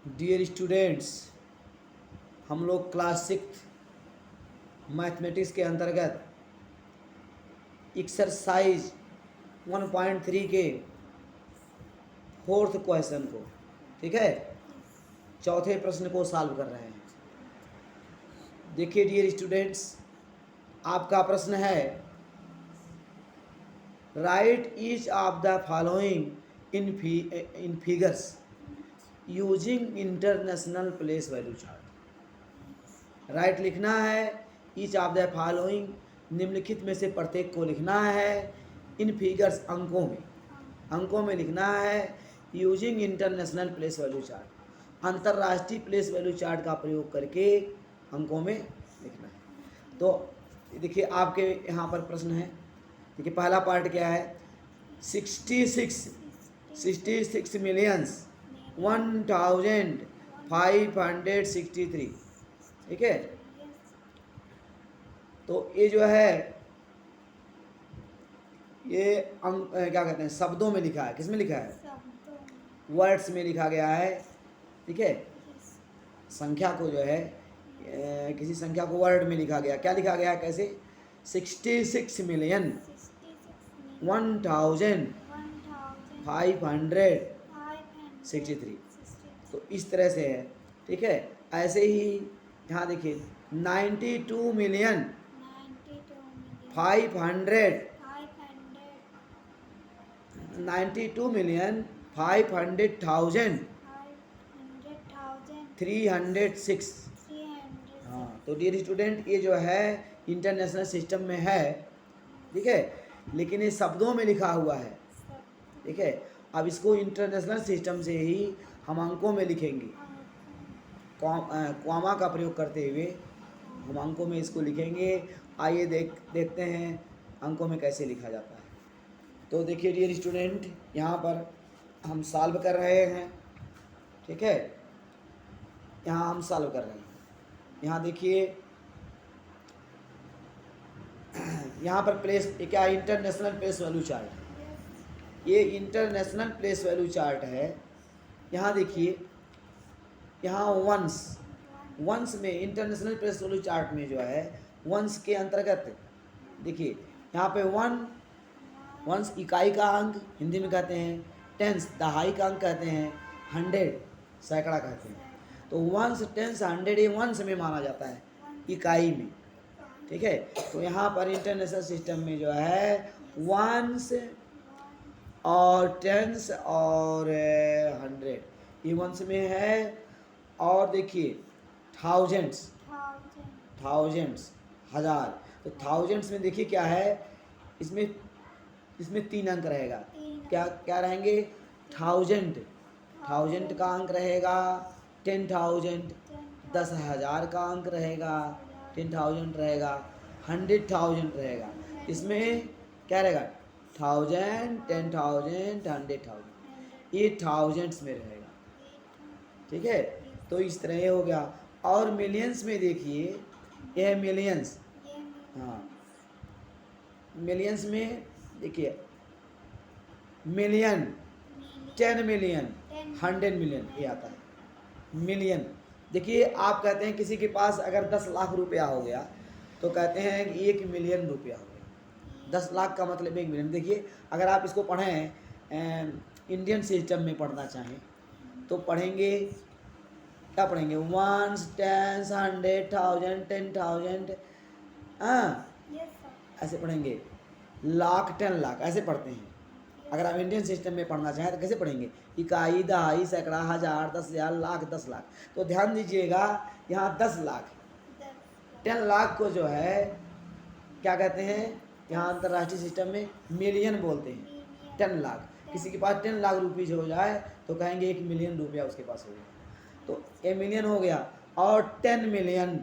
Dear students, हम लोग class 6 mathematics के अंतर्गत एक्सरसाइज 1.3 के 4th क्वेश्चन को, ठीक है, चौथे प्रश्न को सॉल्व कर रहे हैं। देखिए डियर स्टूडेंट्स, आपका प्रश्न है right each of the following in figures using international place value chart. Right लिखना है, ईच ऑफ द फॉलोइंग निम्नलिखित में से प्रत्येक को लिखना है, इन फिगर्स अंकों में लिखना है, using international place value chart, अंतर्राष्ट्रीय प्लेस वैल्यू चार्ट का प्रयोग करके अंकों में लिखना है। तो देखिए आपके यहाँ पर प्रश्न है। देखिए पहला पार्ट क्या है, 66 मिलियंस 1563, ठीक है। तो ये जो है ये क्या कहते हैं, शब्दों में लिखा है। किस में लिखा है? वर्ड्स में लिखा गया है, ठीक है। संख्या को जो है किसी संख्या को वर्ड में लिखा गया। क्या लिखा गया है, कैसे? 66 मिलियन 1563। तो इस तरह से है, ठीक है। ऐसे ही यहाँ देखिए 92 मिलियन 500,000 306। हाँ, तो डियर स्टूडेंट ये जो है इंटरनेशनल सिस्टम में है, ठीक है, लेकिन ये शब्दों में लिखा हुआ है, ठीक है। अब इसको इंटरनेशनल सिस्टम से ही हम अंकों में लिखेंगे, कॉमा का प्रयोग करते हुए हम अंकों में इसको लिखेंगे। आइए देखते हैं अंकों में कैसे लिखा जाता है। तो देखिए डियर स्टूडेंट, यहाँ पर हम सॉल्व कर रहे हैं, ठीक है। यहाँ हम सॉल्व कर रहे हैं। यहाँ देखिए यहाँ पर प्लेस क्या, इंटरनेशनल प्लेस वैल्यू चार्ट। ये इंटरनेशनल प्लेस वैल्यू चार्ट है। यहाँ देखिए, यहाँ वंस में इंटरनेशनल प्लेस वैल्यू चार्ट में जो है वंस के अंतर्गत देखिए यहाँ पे वंस इकाई का अंक हिंदी में कहते हैं, टेंस दहाई का अंक कहते हैं, 100 सैकड़ा कहते हैं। तो वंस, टेंस, 100 ये वंस में माना जाता है, इकाई में, ठीक है। तो यहाँ पर इंटरनेशनल सिस्टम में जो है वंस और टेंस और 100 ये वंस में है। और देखिए थाउजेंड्स हजार, तो थाउजेंड्स में देखिए क्या है, इसमें 3 अंक रहेगा। क्या रहेंगे? थाउजेंड का अंक रहेगा, 10,000 10,000 का अंक रहेगा, 10,000 रहेगा, 100,000 रहेगा। इसमें क्या रहेगा? 1000, 10,000, 100,000, ये थाउजेंड्स में रहेगा, ठीक है। तो इस तरह ये हो गया। और मिलियंस में देखिए, ये है मिलियंस। हाँ, मिलियंस में देखिए मिलियन, 10 मिलियन, 100 मिलियन ये आता है मिलियन। देखिए आप कहते हैं किसी के पास अगर 10 लाख रुपया हो गया तो कहते हैं कि 1 मिलियन रुपया हो गया। 10 लाख का मतलब 1 मिलियन। देखिए अगर आप इसको पढ़ें, इंडियन सिस्टम में पढ़ना चाहें तो पढ़ेंगे, क्या पढ़ेंगे? 1, 10, 100, 1000, 10,000, हाँ ऐसे पढ़ेंगे। लाख, 10 लाख ऐसे पढ़ते हैं। अगर आप इंडियन सिस्टम में पढ़ना चाहें तो कैसे पढ़ेंगे? इकाई, दहाई, सैकड़ा, हजार, 10,000, लाख, 10 लाख। तो ध्यान दीजिएगा, यहाँ 10 लाख, 10 लाख को जो है क्या कहते हैं, यहाँ अंतर्राष्ट्रीय सिस्टम में मिलियन बोलते हैं। 10 लाख, किसी के पास 10 लाख रुपीज हो जाए तो कहेंगे 1 मिलियन रुपया उसके पास हो गया। तो ये मिलियन हो गया। और 10 मिलियन,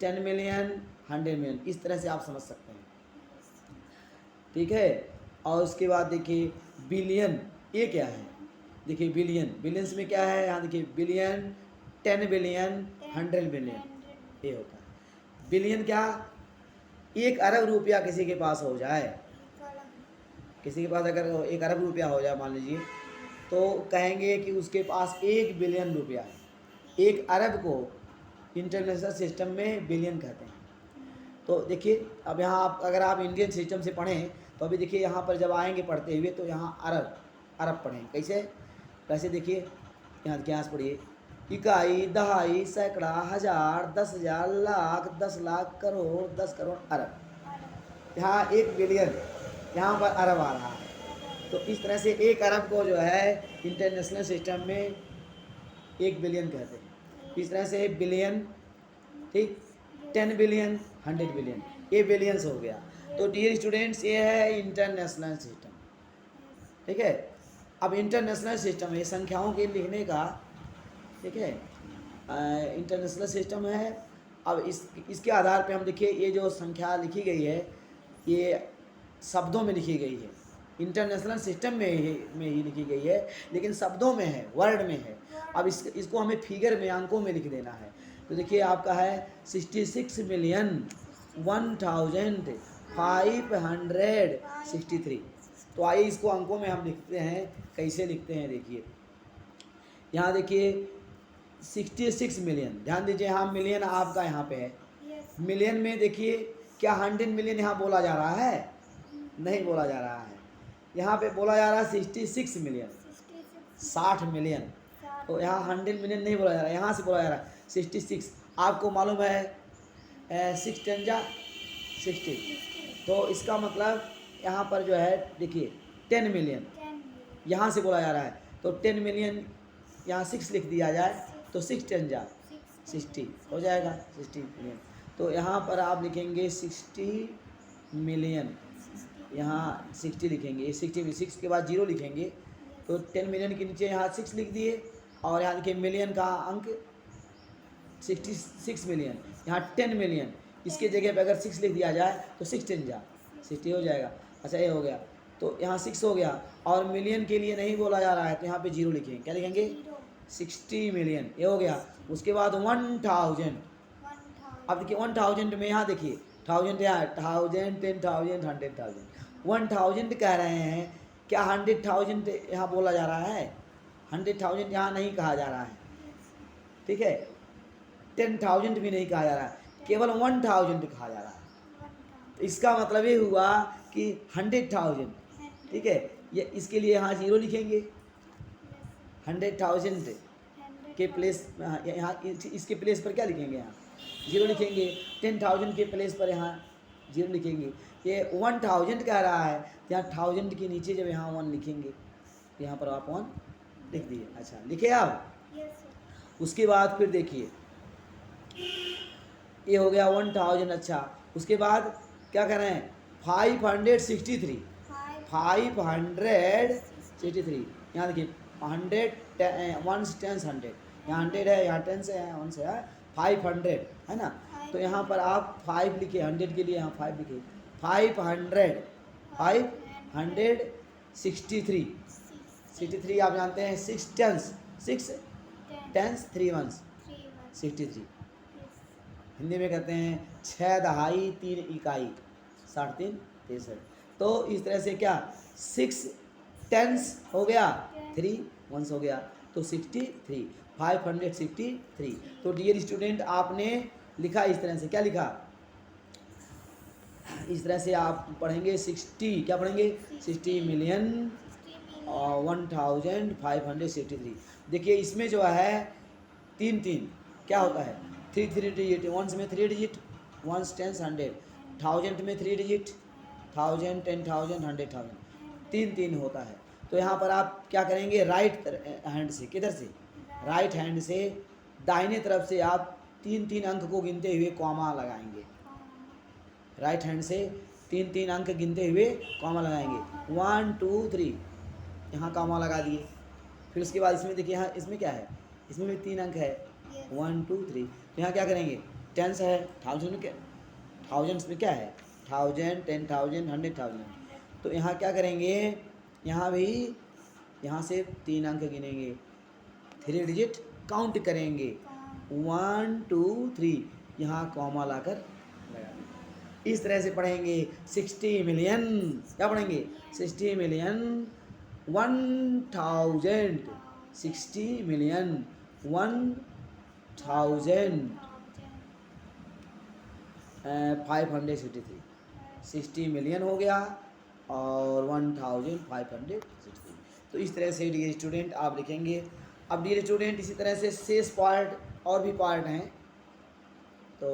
10 मिलियन, 100 मिलियन, इस तरह से आप समझ सकते हैं, ठीक है। और उसके बाद देखिए बिलियन, ये क्या है? देखिए बिलियंस में क्या है, यहाँ देखिए बिलियन, 10 बिलियन, 100 बिलियन, ये होता है बिलियन। क्या? 1 अरब रुपया किसी के पास हो जाए, किसी के पास अगर 1 अरब रुपया हो जाए मान लीजिए, तो कहेंगे कि उसके पास 1 बिलियन रुपया है। 1 अरब को इंटरनेशनल सिस्टम में बिलियन कहते हैं। तो देखिए अब यहाँ आप अगर आप इंडियन सिस्टम से पढ़ें तो अभी देखिए यहाँ पर जब आएंगे पढ़ते हुए तो यहाँ अरब अरब पढ़ें कैसे कैसे देखिए यहाँ क्या पढ़िए इकाई दहाई सैकड़ा हज़ार 10,000 लाख 10 लाख करोड़ 10 करोड़ अरब। यहाँ 1 बिलियन यहाँ पर अरब आ रहा है। तो इस तरह से 1 अरब को जो है इंटरनेशनल सिस्टम में 1 बिलियन कहते हैं। इस तरह से बिलियन, ठीक, 10 बिलियन 100 बिलियन, ये बिलियंस हो गया। तो डियर स्टूडेंट्स ये है इंटरनेशनल सिस्टम, ठीक है। अब इंटरनेशनल सिस्टम ये संख्याओं के लिखने का, ठीक है, इंटरनेशनल सिस्टम है। अब इसके आधार पे हम देखिए ये जो संख्या लिखी गई है ये शब्दों में लिखी गई है। इंटरनेशनल सिस्टम में ही लिखी गई है लेकिन शब्दों में है, वर्ड में है। अब इसको हमें फिगर में, अंकों में लिख देना है। तो देखिए आपका है 66,01,563। तो आइए इसको अंकों में हम लिखते हैं। कैसे लिखते हैं देखिए, यहाँ देखिए 66 मिलियन, ध्यान दीजिए यहाँ मिलियन आपका यहाँ पे है। मिलियन में देखिए क्या 100 मिलियन यहाँ बोला जा रहा है? नहीं बोला जा रहा है। यहाँ पे बोला जा रहा है 66 मिलियन, 60 मिलियन। तो यहाँ 100 मिलियन नहीं बोला जा रहा है, यहाँ से बोला जा रहा है 66। आपको मालूम है 6 10 जा 60, तो इसका मतलब यहाँ पर जो है देखिए 10 मिलियन यहाँ से बोला जा रहा है। तो 10 मिलियन यहाँ 6 लिख दिया जाए तो 6 10 जा 60 हो जाएगा 60 मिलियन। तो यहाँ पर आप लिखेंगे 60 मिलियन, यहाँ 60 लिखेंगे, 6 के बाद 0 लिखेंगे। तो 10 मिलियन के नीचे यहाँ 6 लिख दिए और यहाँ देखिए मिलियन का अंक 66 मिलियन, यहाँ 10 मिलियन, इसके जगह पे अगर 6 लिख दिया जाए तो 6 10 जा 60 हो जाएगा। अच्छा ये हो गया, तो यहाँ 6 हो गया और मिलियन के लिए नहीं बोला जा रहा है तो यहाँ पे 0 लिखेंगे। क्या लिखेंगे? 60 मिलियन, ये हो गया। उसके बाद 1000। अब देखिए 1000 में यहाँ देखिए 1000, यहाँ 1000 10,000 100,000। 1000 कह रहे हैं, क्या 100,000 यहाँ बोला जा रहा है? 100,000 यहाँ नहीं कहा जा रहा है, ठीक है। 10,000 भी नहीं कहा जा रहा है, केवल 1000 कहा जा रहा है। तो इसका मतलब ये हुआ कि 100,000, ठीक है। ये इसके लिए यहाँ 0 लिखेंगे। 100,000 के प्लेस यहाँ इसके प्लेस पर क्या लिखेंगे? यहाँ 0 लिखेंगे। 10,000 के प्लेस पर यहाँ 0 लिखेंगे। ये 1000 कह रहा है, यहाँ 1000 के नीचे जब यहाँ 1 लिखेंगे, यहाँ पर आप 1 लिख दिए। अच्छा लिखे आप? उसके बाद फिर देखिए ये हो गया 1000। अच्छा उसके बाद क्या कर रहे हैं? 563, 563। यहाँ देखिए 100 1 10 100, यहाँ 100 है, यहाँ 10 से है, 1 से है, 500 है ना। तो यहाँ पर आप 5 लिखे, 100 के लिए यहाँ 5 लिखे। 563 आप जानते हैं 6 10 3 1 63। हिंदी में कहते हैं 6 दहाई 3 इकाई 63 63। तो इस तरह से क्या 6 10 हो गया, 3 1 हो गया, तो 63, 563। तो डियर स्टूडेंट आपने लिखा इस तरह से, क्या लिखा? इस तरह से आप पढ़ेंगे 60, क्या पढ़ेंगे? 60 मिलियन 1563। देखिए इसमें जो है 3 3 क्या होता है? 3 3 डिजिट, 1 में 3 डिजिट, 1 10 100, 1000 में 3 डिजिट, 1000 10,000 100,000, 3 3 होता है। तो यहाँ पर आप क्या करेंगे? राइट हैंड से, किधर से? राइट हैंड से दाहिने तरफ से आप 3 3 अंक को गिनते हुए कॉमा लगाएंगे। राइट हैंड से 3 3 अंक गिनते हुए कॉमा लगाएंगे। 1 2 3 यहाँ कॉमा लगा दिए। फिर उसके बाद इसमें देखिए यहाँ इसमें क्या है? इसमें भी 3 अंक है, 1 2 3। तो यहाँ क्या करेंगे? 10 है, 1000 में क्या, 1000 में क्या है? 1000 10,000 100,000। तो यहाँ क्या करेंगे? यहाँ भी यहाँ से 3 अंक गिनेंगे, 3 डिजिट काउंट करेंगे, 1 2 3 यहाँ कॉमा लाकर लगा देंगे। इस तरह से पढ़ेंगे 60 मिलियन, क्या पढ़ेंगे? 60 मिलियन 1000, 60 million, 1563, 60 मिलियन हो गया और 1563। तो इस तरह से डियर स्टूडेंट आप लिखेंगे। अब डियर स्टूडेंट इसी तरह से शेष पार्ट और भी पार्ट हैं, तो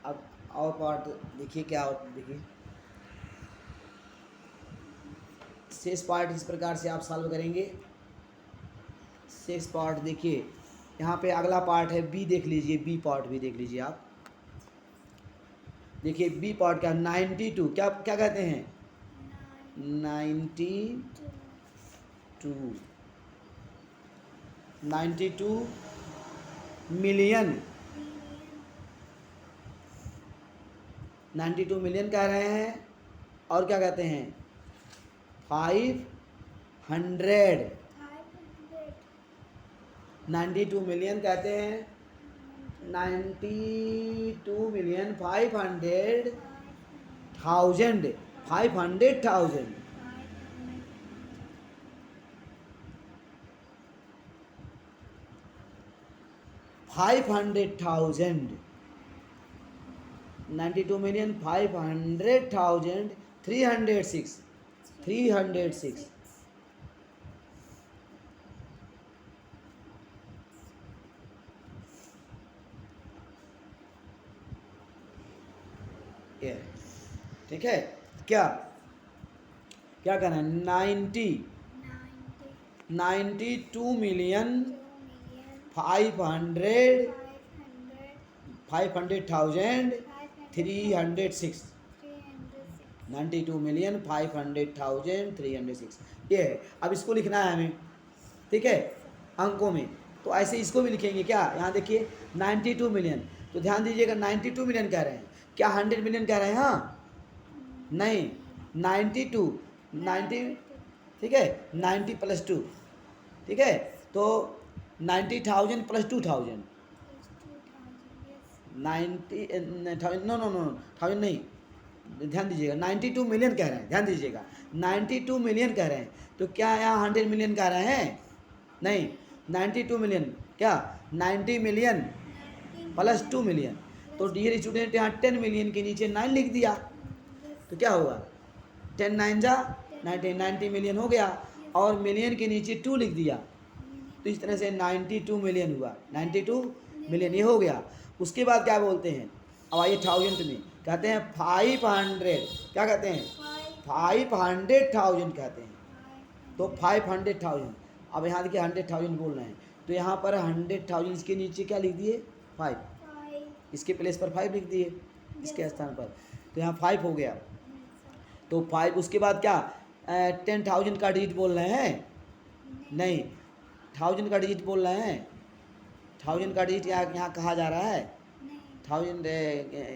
अब और पार्ट देखिए क्या देखिए शेष पार्ट इस प्रकार से आप सॉल्व करेंगे। शेष पार्ट देखिए यहाँ पे अगला पार्ट है बी, देख लीजिए बी पार्ट भी देख लीजिए आप। देखिए बी पार्ट का 92, क्या क्या कहते हैं 92 मिलियन, 92 मिलियन कह रहे हैं। और क्या कहते हैं 500, 92 मिलियन कहते हैं 92 मिलियन 500,000, 500,000 500,000, 92 मिलियन 500,000, 306, 306। ठीक है, क्या क्या करना है 92 मिलियन 500,000, 306, 92 मिलियन 500,000, 306 ये है। अब इसको लिखना है हमें, ठीक है, अंकों में। तो ऐसे इसको भी लिखेंगे क्या, यहाँ देखिए 92 मिलियन, तो ध्यान दीजिएगा 92 मिलियन कह रहे हैं, क्या 100 मिलियन कह रहे हैं, हाँ नहीं 92, 90, ठीक है 90 + 2, ठीक है, तो 90,000 + 2,000, 90,000, नो नो नो 1000 नहीं, ध्यान दीजिएगा 92 मिलियन कह रहे हैं, ध्यान दीजिएगा 92 मिलियन कह रहे हैं। तो क्या यहाँ 100 मिलियन कह रहे हैं, नहीं 92 मिलियन, क्या 90 मिलियन + 2 मिलियन। तो डियर स्टूडेंट यहाँ 10 मिलियन के नीचे 9 लिख दिया, तो क्या होगा 10 9 जा 90 मिलियन हो गया, और मिलियन के नीचे 2 लिख दिया, तो इस तरह से 92 मिलियन हुआ, 92 मिलियन ये हो गया। उसके बाद क्या बोलते हैं, अब आइए 1000 में कहते हैं 500, क्या कहते हैं 500,000 कहते हैं, तो 500,000। अब यहाँ देखिए 100,000 बोल रहे हैं, तो यहाँ पर 100,000 इसके नीचे क्या लिख दिए 5, इसके प्लेस पर 5 लिख दिए इसके स्थान पर, तो यहाँ 5 हो गया। तो 5 उसके बाद क्या 10,000 का डिजिट बोल रहे हैं, नहीं 1000 का डिजिट बोल रहे हैं, 1000 का डिजिट यहाँ कहा जा रहा है, 1000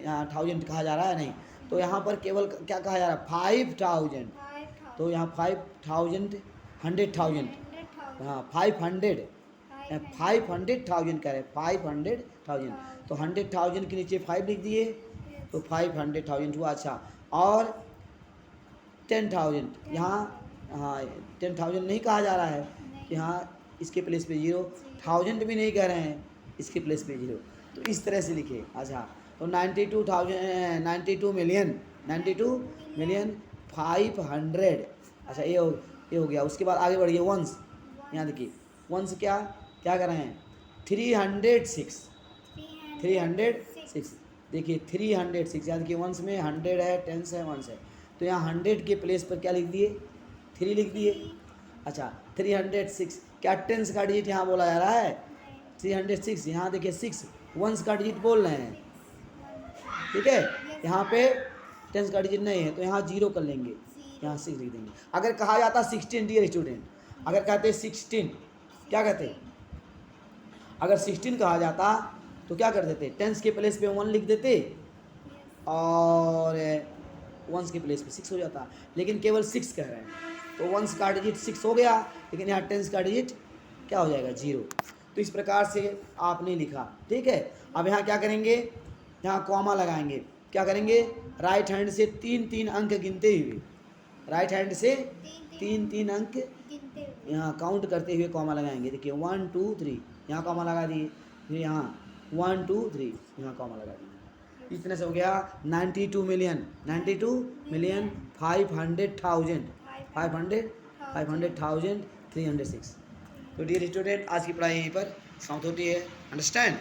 यहाँ 1000 कहा जा रहा है नहीं, तो यहाँ पर केवल क्या कहा जा रहा है 5,000, तो यहाँ 5,000 100,000, हाँ 500 500,000 कह रहे हैं 500,000, तो 100,000 के नीचे 5 लिख दिए, तो 500,000 हुआ। अच्छा, और 10,000 यहाँ, हाँ 10,000 नहीं कहा जा रहा है, यहाँ इसके प्लेस पे 0, 1000 भी नहीं कह रहे हैं, इसके प्लेस पे 0, तो इस तरह से लिखे। अच्छा, तो 92 मिलियन 500, अच्छा ये हो गया। उसके बाद आगे बढ़िए वंस, यहाँ देखिए वंस क्या क्या कर रहे हैं 306, देखिए 306, याद देखिए वंस में 100 है, 10 है, वंस है, तो यहाँ 100 के प्लेस पर क्या लिख दिए 3 लिख दिए। अच्छा 306, क्या टेंस का डिजिट यहाँ बोला जा रहा है 306, यहाँ देखिए 6 वंस का डिजिट बोल रहे हैं, ठीक है, यहाँ पे टेंस का डिजिट नहीं है, तो यहाँ 0 कर लेंगे, यहाँ 6 लिख देंगे। अगर कहा जाता 16 डियर स्टूडेंट, अगर कहते 16, क्या कहते, अगर 16 कहा जाता तो क्या कर देते, टेंस के प्लेस पे 1 लिख देते और वंस के प्लेस पे 6 हो जाता, लेकिन केवल 6 कह रहे हैं, तो वंस का डिजिट 6 हो गया, लेकिन यहाँ टेंस का डिजिट क्या हो जाएगा 0। तो इस प्रकार से आपने लिखा, ठीक है। अब यहाँ क्या करेंगे, यहाँ कॉमा लगाएंगे, क्या करेंगे राइट हैंड से 3 3 अंक गिनते हुए, राइट हैंड से 3 3 अंक यहाँ काउंट करते हुए कॉमा लगाएंगे। देखिए 1 2 3 यहाँ कॉमा लगा दिए, फिर यहाँ 1 2 3 यहाँ कॉमा लगा दिए। इतने से हो गया 92 मिलियन 500,000 306। तो डियर स्टूडेंट, आज की पढ़ाई यहीं पर समाप्त होती है। अंडरस्टैंड।